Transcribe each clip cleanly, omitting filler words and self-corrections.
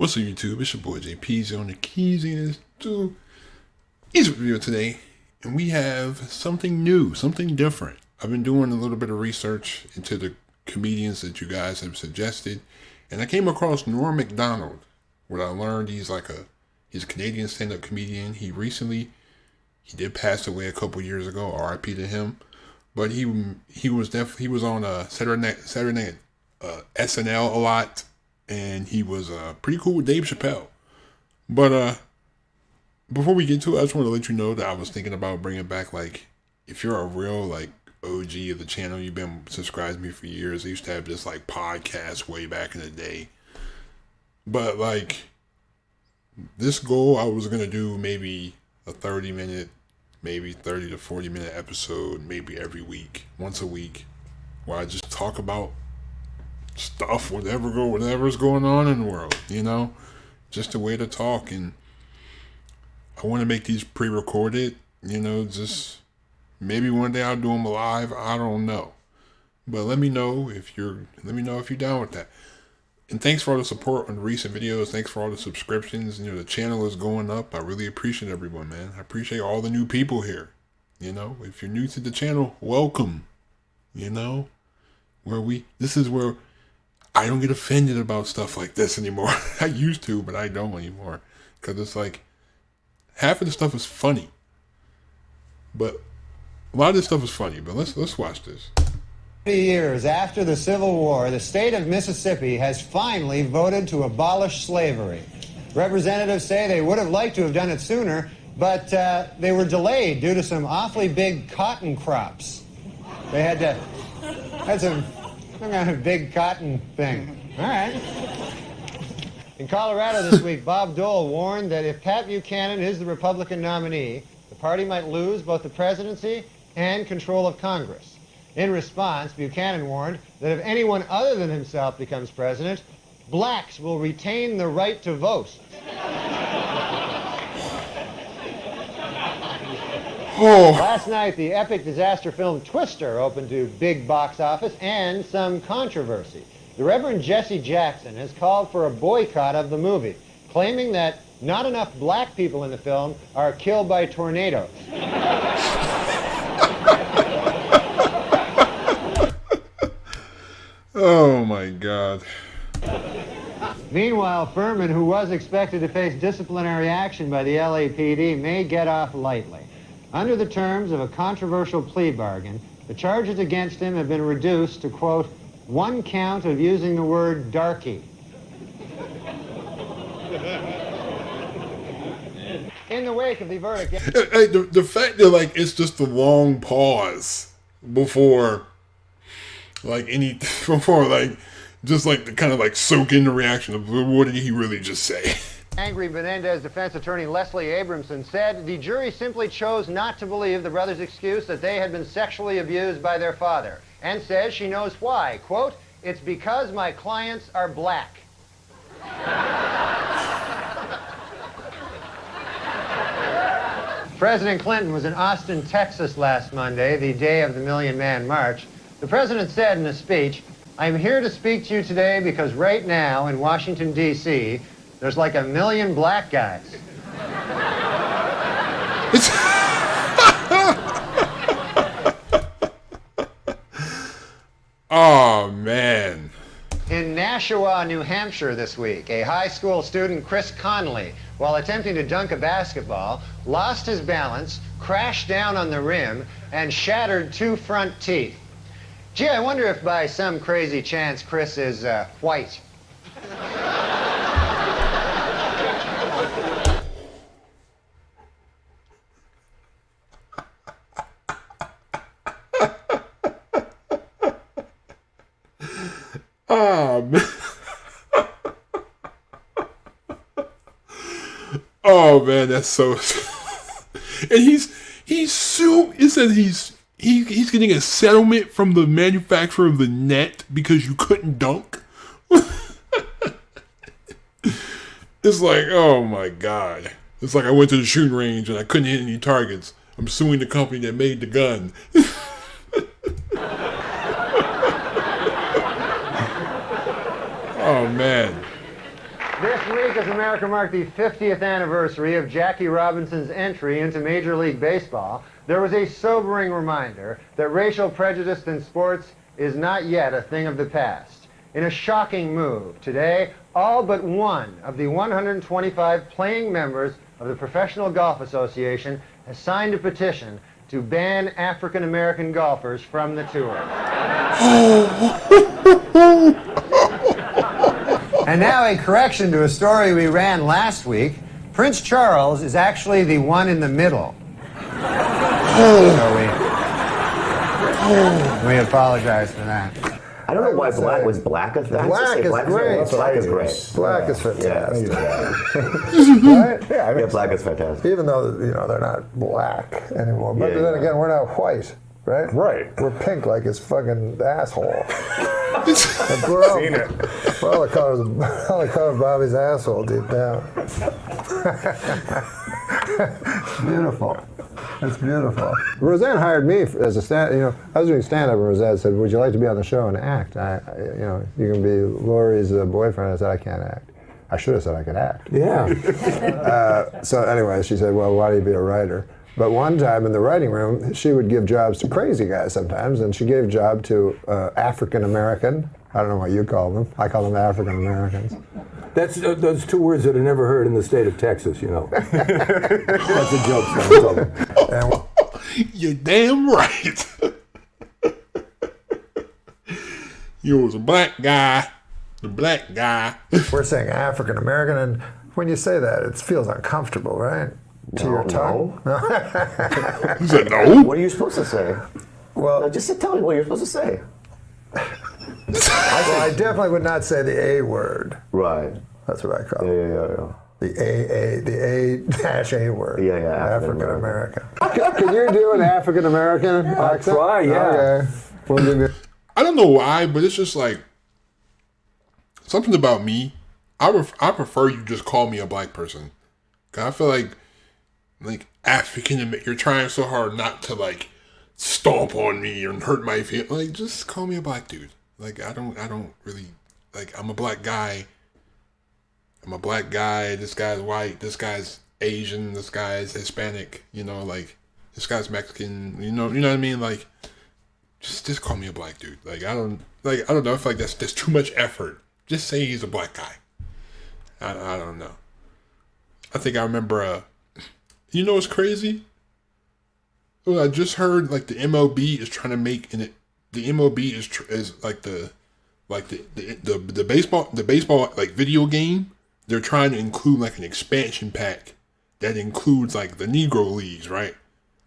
What's up, YouTube? It's your boy JP's on the keys in this too. Easy video today, and we have something new, something different. I've been doing a little bit of research into the comedians that you guys have suggested, and I came across Norm MacDonald. What I learned, he's a Canadian stand-up comedian. He did pass away a couple years ago. R.I.P. to him. But he was on Saturday Night SNL a lot. And he was pretty cool with Dave Chappelle. But before we get to it, I just want to let you know that I was thinking about bringing back, if you're a real, OG of the channel, you've been subscribed to me for years. I used to have this, podcast way back in the day. But, this goal, I was going to do maybe a 30-minute, maybe 30 to 40-minute episode, maybe every week, once a week, where I just talk about stuff, whatever's going on in the world, just a way to talk. And I want to make these pre-recorded, just maybe one day I'll do them live. I don't know, but let me know if you're down with that. And thanks for all the support on the recent videos. Thanks for all the subscriptions. The channel is going up. I really appreciate everyone, man. I appreciate all the new people here. If you're new to the channel, welcome. This is where I don't get offended about stuff like this anymore. I used to, but I don't anymore. Because it's half of the stuff is funny. But a lot of this stuff is funny. But let's watch this. 50 years after the Civil War, the state of Mississippi has finally voted to abolish slavery. Representatives say they would have liked to have done it sooner, but they were delayed due to some awfully big cotton crops. They had some kind of big cotton thing. All right. In Colorado this week, Bob Dole warned that if Pat Buchanan is the Republican nominee, the party might lose both the presidency and control of Congress. In response, Buchanan warned that if anyone other than himself becomes president, blacks will retain the right to vote. Last night, the epic disaster film Twister opened to big box office and some controversy. The Reverend Jesse Jackson has called for a boycott of the movie, claiming that not enough black people in the film are killed by tornadoes. Oh my God. Meanwhile, Furman, who was expected to face disciplinary action by the LAPD, may get off lightly. Under the terms of a controversial plea bargain, the charges against him have been reduced to, quote, one count of using the word darky. In the wake of the verdict... The fact that, it's just a long pause before, to kind of, soak in the reaction of what did he really just say? Angry Menendez defense attorney Leslie Abramson said the jury simply chose not to believe the brothers' excuse that they had been sexually abused by their father, and says she knows why. Quote, it's because my clients are black. President Clinton was in Austin, Texas last Monday, the day of the Million Man March. The president said in a speech, I'm here to speak to you today because right now in Washington, D.C., there's like 1 million black guys. Oh, man. In Nashua, New Hampshire this week, a high school student, Chris Connolly, while attempting to dunk a basketball, lost his balance, crashed down on the rim, and shattered 2 front teeth. Gee, I wonder if by some crazy chance Chris is white. Oh, man. Oh, man, that's so... And he's sued. It says he's getting a settlement from the manufacturer of the net because you couldn't dunk. It's oh my God. It's I went to the shooting range and I couldn't hit any targets. I'm suing the company that made the gun. This week, week, as America marked the 50th anniversary of Jackie Robinson's entry into Major League Baseball, there was a sobering reminder that racial prejudice in sports is not yet a thing of the past. In a shocking move, today, all but one of the 125 playing members of the Professional Golf Association has signed a petition to ban African American golfers from the tour. And now a correction to a story we ran last week. Prince Charles is actually the one in the middle. So we apologize for that. I don't know why black was black. Black is great. Black is great. Black is fantastic. Right? Yeah, I mean, Black is fantastic. even though they're not black anymore. But then again, we're not white, right? Right. We're pink like his fucking asshole. Seen it. We're all the colors of Bobby's asshole deep down. Beautiful. It's beautiful. Roseanne hired me as a stand. I was doing stand-up, and Roseanne said, "Would you like to be on the show and act? You can be Lori's boyfriend." I said, "I can't act." I should have said I could act. Yeah. So anyway, she said, "Well, why don't you be a writer?" But one time in the writing room, she would give jobs to crazy guys sometimes, and she gave a job to African American. I don't know what you call them. I call them African Americans. That's those two words that are never heard in the state of Texas, That's a joke, son. You're damn right. You was a black guy. The black guy. We're saying African American, and when you say that, it feels uncomfortable, right? To your tongue? No. He said no. What are you supposed to say? Well, No, just tell me what you're supposed to say. I definitely would not say the A word. Right. That's what I call it. Yeah. The A-A word. Yeah, African American. Can you do an African American accent? try, yeah. Okay. We'll give you. I don't know why, but it's just like something about me. I prefer you just call me a black person. 'Cause I feel like African. You're trying so hard not to like stomp on me and hurt my feelings. Like, just call me a black dude. Like, I don't really like. I'm a black guy. This guy's white. This guy's Asian. This guy's Hispanic. Like this guy's Mexican. You know what I mean? Like, just call me a black dude. Like, I don't know. I feel like that's too much effort. Just say he's a black guy. I don't know. I think I remember. What's crazy? Well, I just heard like the MLB is trying to make the MLB is like the baseball like video game. They're trying to include like an expansion pack that includes like the Negro leagues, right?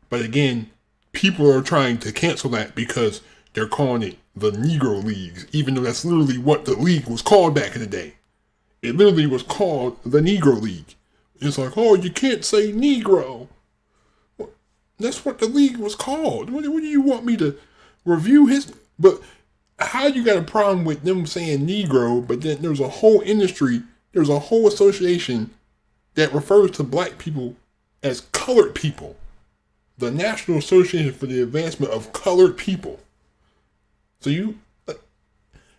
But again, people are trying to cancel that because they're calling it the Negro leagues, even though that's literally what the league was called back in the day. It literally was called the Negro League. It's like, oh, you can't say Negro. That's what the league was called. What do you want me to review his? But how you got a problem with them saying Negro, but then there's a whole industry, there's a whole association that refers to black people as colored people. The National Association for the Advancement of Colored People. So you ain't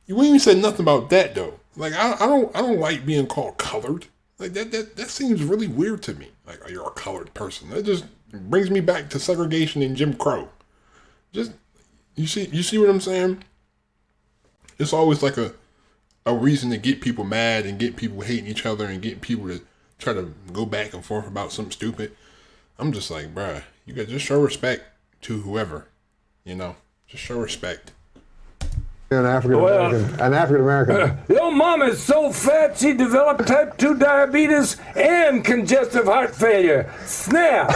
even said nothing about that though. Like I don't like being called colored. Like that seems really weird to me. Like, oh, you're a colored person. That just brings me back to segregation and Jim Crow. Just you see what I'm saying? It's always like a reason to get people mad and get people hating each other and get people to try to go back and forth about something stupid. I'm just like, bruh, you gotta just show respect to whoever, just show respect. An African American. Your mom is so fat she developed type 2 diabetes and congestive heart failure. Snap!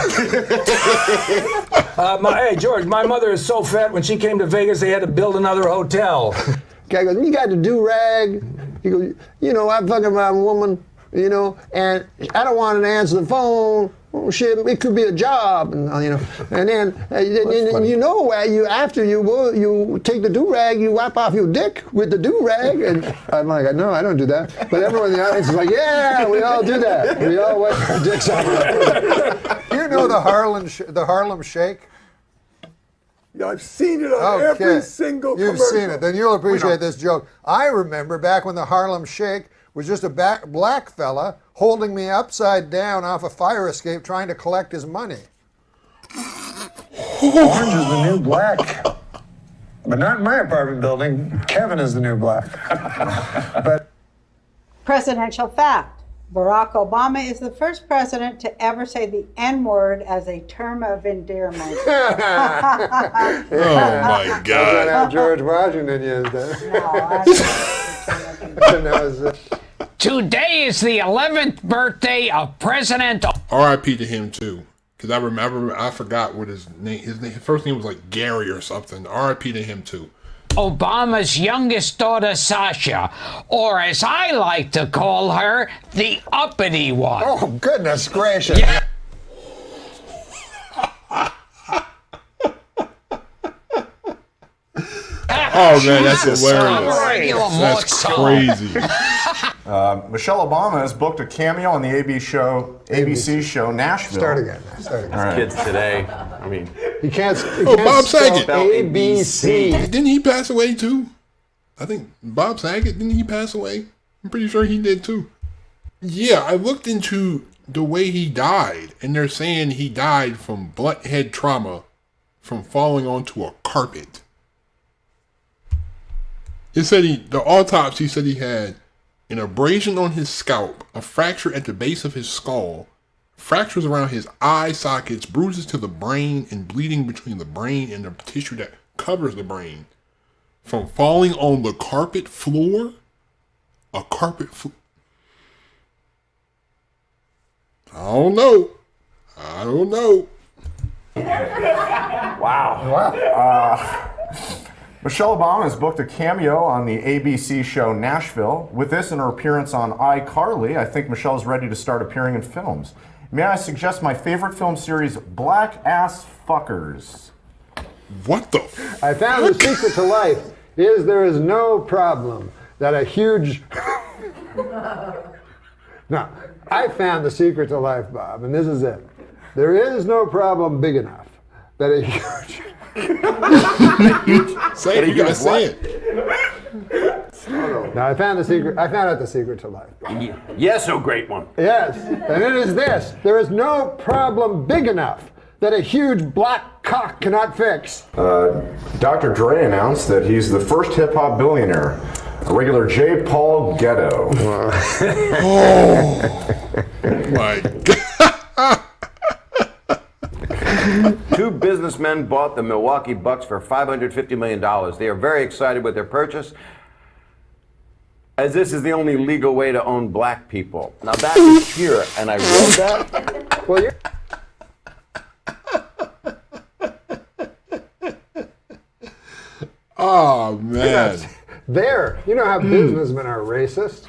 Hey, George, my mother is so fat when she came to Vegas they had to build another hotel. Guy goes, you got the do-rag. He goes, I'm fucking my woman, and I don't want to answer the phone. Oh shit! It could be a job, and then after you take the do-rag, you wipe off your dick with the do-rag, and I'm like, no, I don't do that. But everyone in the audience is like, yeah, we all do that. We all wipe our dicks off. You know the Harlem Shake? I've seen it on every single commercial. You've seen it. Then you'll appreciate this joke. I remember back when the Harlem Shake was just a black fella holding me upside down off a fire escape trying to collect his money. Orange is the new black. But not in my apartment building. Kevin is the new black. But Presidential fact. Barack Obama is the first president to ever say the N-word as a term of endearment. Oh my that's God. how George Washington used it. No, Today is the 11th birthday of President. R.I.P. to him too, because I remember I forgot what his name. His first name was like Gary or something. R.I.P. to him too. Obama's youngest daughter, Sasha, or as I like to call her, the uppity one. Oh, goodness gracious. Yeah. Oh man, that's hilarious. Regular That's Mozart. crazy. Michelle Obama has booked a cameo on the ABC show Nashville. Start again. Start again. All right. Kids today, I mean, He can't Bob spell Saget. ABC. Didn't he pass away too? I think Bob Saget, didn't he pass away? I'm pretty sure he did too. Yeah, I looked into the way he died, and they're saying he died from blunt head trauma from falling onto a carpet. It said the autopsy said he had an abrasion on his scalp, a fracture at the base of his skull, fractures around his eye sockets, bruises to the brain, and bleeding between the brain and the tissue that covers the brain. From falling on the carpet floor? A carpet floor? I don't know. Wow. Michelle Obama has booked a cameo on the ABC show Nashville. With this and her appearance on iCarly, I think Michelle is ready to start appearing in films. May I suggest my favorite film series, Black Ass Fuckers? What the I found the secret to life is there is no problem that a huge... No, I found the secret to life, Bob, and this is it. There is no problem big enough that a huge... Say it, you gotta say it. No, I found the secret. I found out the secret to life. yes, oh great one. Yes, and it is this. There is no problem big enough that a huge black cock cannot fix. Dr. Dre announced that he's the first hip-hop billionaire, a regular J. Paul Ghetto. Oh my God. Two businessmen bought the Milwaukee Bucks for $550 million. They are very excited with their purchase, as this is the only legal way to own black people. Now that is here, and I wrote that. Well, you're... Oh man. There. You know how businessmen are racist?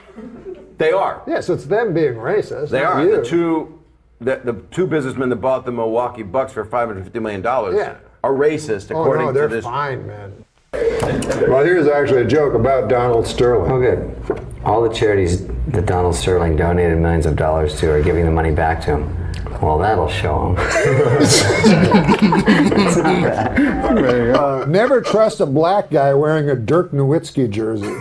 They are. Yes, it's them being racist. They not are. you. The two businessmen that bought the Milwaukee Bucks for $550 million Yeah. are racist, Oh, according no, to they're this. fine, man. Well, here's actually a joke about Donald Sterling. Oh, good. All the charities that Donald Sterling donated millions of dollars to are giving the money back to him. Well, that'll show him. Never trust a black guy wearing a Dirk Nowitzki jersey.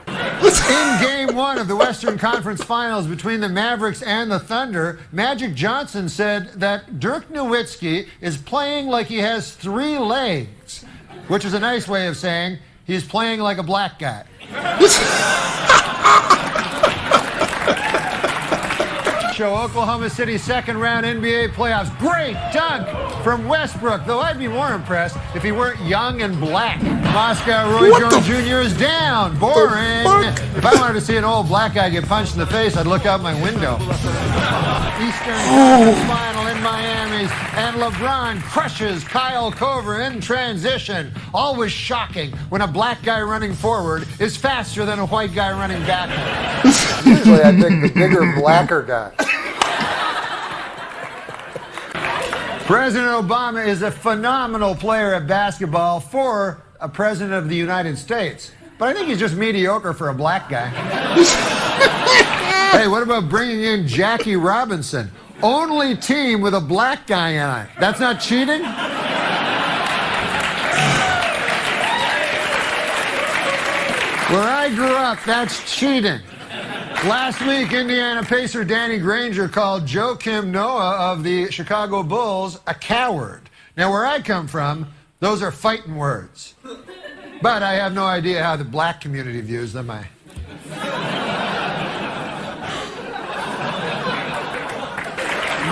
In Game 1 of the Western Conference Finals between the Mavericks and the Thunder, Magic Johnson said that Dirk Nowitzki is playing like he has 3 legs, which is a nice way of saying he's playing like a black guy. Show Oklahoma City second-round NBA playoffs. Great dunk from Westbrook, though I'd be more impressed if he weren't young and black. Moscow Roy Jones Jr. is down. Boring. If I wanted to see an old black guy get punched in the face, I'd look out my window. Eastern Conference Final in Miami, and LeBron crushes Kyle Korver in transition. Always shocking when a black guy running forward is faster than a white guy running backward. Usually I pick the bigger, blacker guy. President Obama is a phenomenal player at basketball for a president of the United States. But I think he's just mediocre for a black guy. Hey, what about bringing in Jackie Robinson? Only team with a black guy on it. That's not cheating? Where I grew up, that's cheating. Last week, Indiana Pacer Danny Granger called Joakim Noah of the Chicago Bulls a coward. Now, where I come from, those are fighting words. But I have no idea how the black community views them.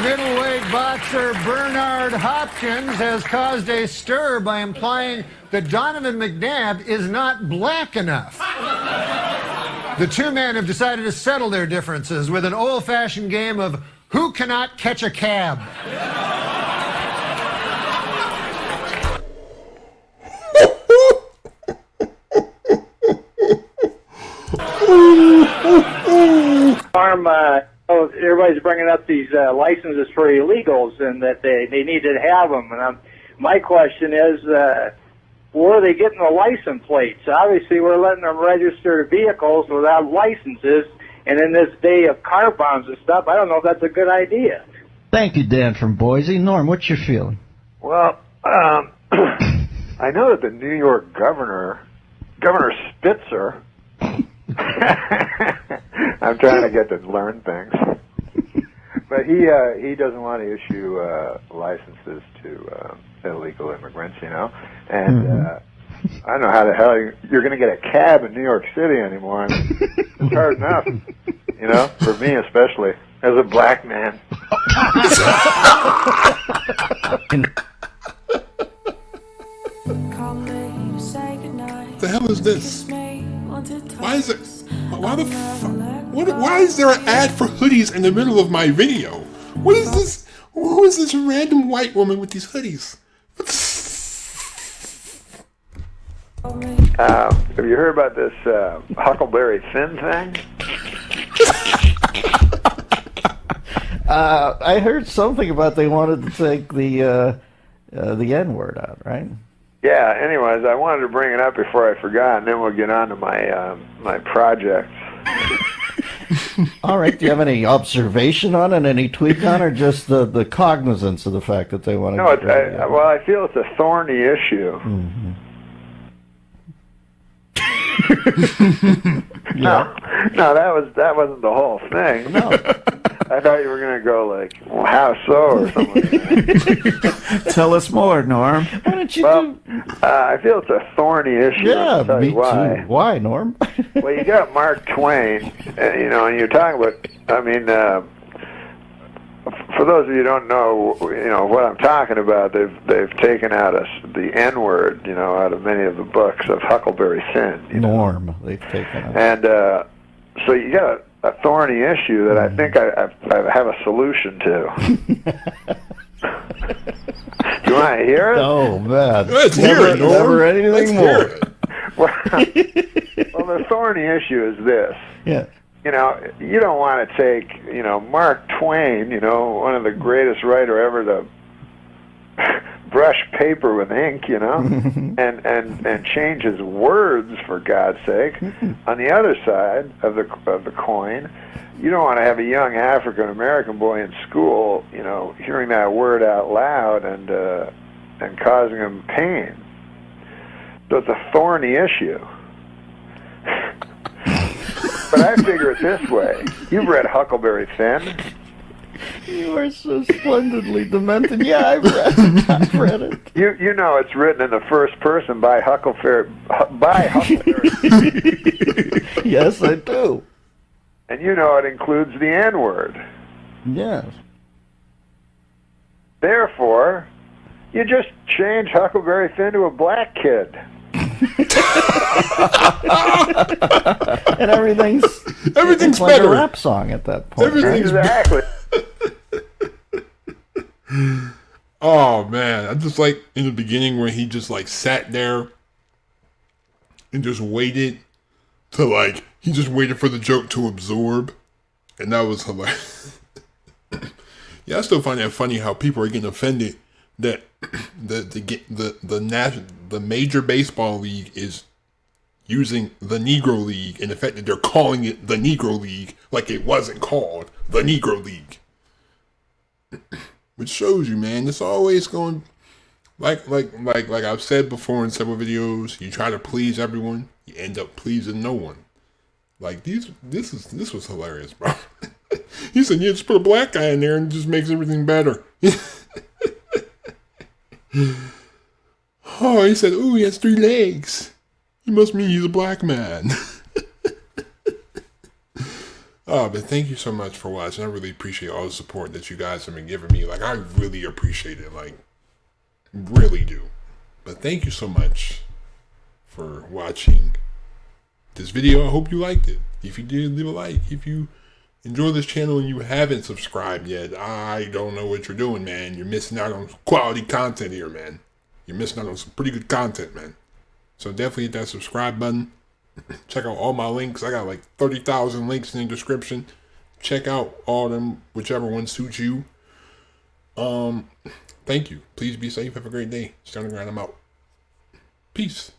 Middleweight boxer Bernard Hopkins has caused a stir by implying that Donovan McNabb is not black enough. The two men have decided to settle their differences with an old-fashioned game of who cannot catch a cab. Everybody's bringing up these licenses for illegals and that they need to have them. And my question is, where are they getting the license plates? Obviously, we're letting them register vehicles without licenses. And in this day of car bombs and stuff, I don't know if that's a good idea. Thank you, Dan from Boise. Norm, what's your feeling? Well, I know that the New York Governor Spitzer, I'm trying to get to learn things, but he doesn't want to issue licenses to illegal immigrants, you know, and I don't know how the hell you're going to get a cab in New York City anymore. I mean, it's hard enough, you know, for me especially, as a black man. What the hell is this? Why is it? Why the fuck? Why is there an ad for hoodies in the middle of my video? What is this? Who is this random white woman with these hoodies? Have you heard about this Huckleberry Finn thing? I heard something about they wanted to take the N-word out, right? Yeah, anyways, I wanted to bring it up before I forgot, and then we'll get on to my projects. All right, do you have any observation on it, any tweak on it, or just the cognizance of the fact that they want to... No, I feel it's a thorny issue. Mm-hmm. No, that wasn't the whole thing. No. I thought you were going to go like, well, how so, or something. Tell us more, Norm. Why don't you I feel it's a thorny issue. Yeah, I'll tell me you why. too. Why, Norm? Well, you got Mark Twain, you know, and you're talking about, I mean, for those of you who don't know, you know, what I'm talking about, they've taken out the N-word, you know, out of many of the books of Huckleberry Finn. Norm, they've taken out. And so you got a thorny issue that I think I have a solution to. Do you want to hear it? Oh, man. Let's hear it, Norm. Never anything more. Well, the thorny issue is this. Yeah. You know, you don't want to take, you know, Mark Twain, you know, one of the greatest writer ever to brush paper with ink, you know, and change his words, for God's sake. On the other side of the coin, you don't want to have a young African American boy in school, you know, hearing that word out loud and causing him pain. So it's a thorny issue. But I figure it this way. You've read Huckleberry Finn. You are so splendidly demented. Yeah, I've read it. You know it's written in the first person by Huckleberry. Yes, I do. And you know it includes the N-word. Yes. Therefore, you just change Huckleberry Finn to a black kid. And everything's Everything's like better. a rap song at that point. Everything's Exactly. Oh man, I just like in the beginning where he just like sat there and just waited to like he just waited for the joke to absorb, and that was hilarious. Yeah, I still find that funny how people are getting offended that the major baseball league is using the Negro League, and the fact that they're calling it the Negro League like it wasn't called the Negro League. Which shows you, man, it's always going like I've said before in several videos, you try to please everyone, you end up pleasing no one. Like this was hilarious, bro. He said, yeah, just put a black guy in there and it just makes everything better. Oh, he said, ooh, he has 3 legs. He must mean he's a black man. Oh, but thank you so much for watching. I really appreciate all the support that you guys have been giving me. Like, I really appreciate it. Like, really do. But thank you so much for watching this video. I hope you liked it. If you did, leave a like. If you enjoy this channel and you haven't subscribed yet, I don't know what you're doing, man. You're missing out on quality content here, man. You're missing out on some pretty good content, man. So definitely hit that subscribe button. Check out all my links. I got like 30,000 links in the description. Check out all of them, whichever one suits you. Thank you. Please be safe. Have a great day. Stay on the ground. I'm out. Peace.